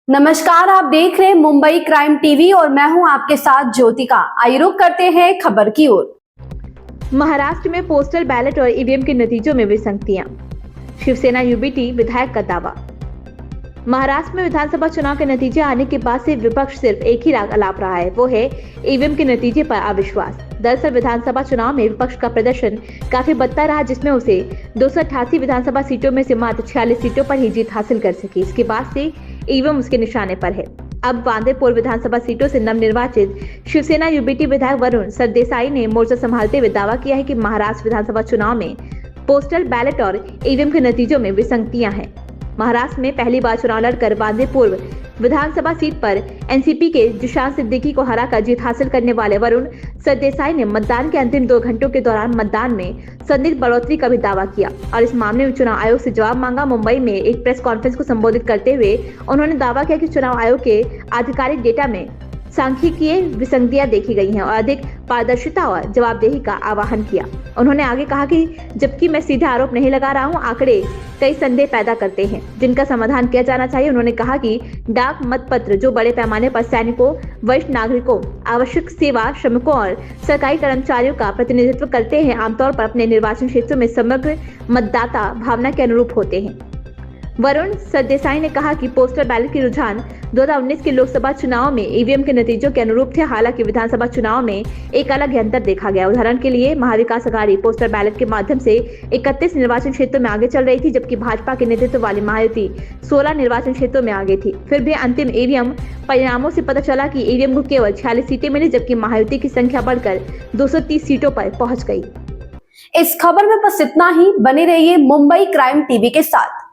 नमस्कार, आप देख रहे हैं मुंबई क्राइम टीवी और मैं हूं आपके साथ ज्योतिका। आइए रुक करते हैं खबर की ओर। महाराष्ट्र में पोस्टल बैलेट और ईवीएम के नतीजों में विसंगतियां। शिवसेना यूबीटी विधायक का दावा। महाराष्ट्र में विधानसभा चुनाव के नतीजे आने के बाद से विपक्ष सिर्फ एक ही राग अलाप रहा है, वो है ईवीएम के नतीजे पर अविश्वास। दरअसल विधानसभा चुनाव में विपक्ष का प्रदर्शन काफी बदतर रहा, जिसमें उसे 288 विधानसभा सीटों में से मात्र 46 सीटों पर ही जीत हासिल कर सकी। इसके बाद से ईवीएम उसके निशाने पर है। अब बांदीपुर विधानसभा सीटों से नवनिर्वाचित शिवसेना यूबीटी विधायक वरुण सरदेसाई ने मोर्चा संभालते हुए दावा किया है कि महाराष्ट्र विधानसभा चुनाव में पोस्टल बैलेट और ईवीएम के नतीजों में विसंगतियां हैं। महाराष्ट्र में पहली बार चुनाव लड़कर बांदीपुर विधानसभा सीट पर एनसीपी के जिशान सिद्दीकी को हराकर जीत हासिल करने वाले वरुण सरदेसाई ने मतदान के अंतिम 2 घंटों के दौरान मतदान में संदिग्ध बढ़ोतरी का भी दावा किया और इस मामले में चुनाव आयोग से जवाब मांगा। मुंबई में एक प्रेस कॉन्फ्रेंस को संबोधित करते हुए उन्होंने दावा किया कि चुनाव आयोग के आधिकारिक डेटा में सांख्यिकीय विसंगतियां देखी गई हैं और अधिक पारदर्शिता और जवाबदेही का आह्वान किया। उन्होंने आगे कहा कि जबकि मैं सीधे आरोप नहीं लगा रहा हूं, आंकड़े कई संदेह पैदा करते हैं जिनका समाधान किया जाना चाहिए। उन्होंने कहा कि डाक मतपत्र जो बड़े पैमाने पर सैनिकों, वरिष्ठ नागरिकों, आवश्यक सेवा श्रमिकों और सरकारी कर्मचारियों का प्रतिनिधित्व करते हैं, आमतौर पर अपने निर्वाचन क्षेत्रों में समग्र मतदाता भावना के अनुरूप होते हैं। वरुण सरदेसाई ने कहा कि पोस्टल बैलेट की रुझान 2019 के लोकसभा चुनाव में ईवीएम के नतीजों के अनुरूप थे। हालांकि विधानसभा चुनाव में एक अलग ही अंतर देखा गया। उदाहरण के लिए महाविकास अघाड़ी पोस्टल बैलेट के माध्यम से 31 निर्वाचन क्षेत्रों में आगे चल रही थी, जबकि भाजपा के नेतृत्व वाली महायुति 16 निर्वाचन क्षेत्रों में आगे थी। फिर भी अंतिम ईवीएम परिणामों से पता चला कि ईवीएम को केवल 46 सीटें मिली, जबकि महायुति की संख्या बढ़कर 230 सीटों पर पहुंच गई। इस खबर में बस इतना ही। बने रहिए मुंबई क्राइम टीवी के साथ।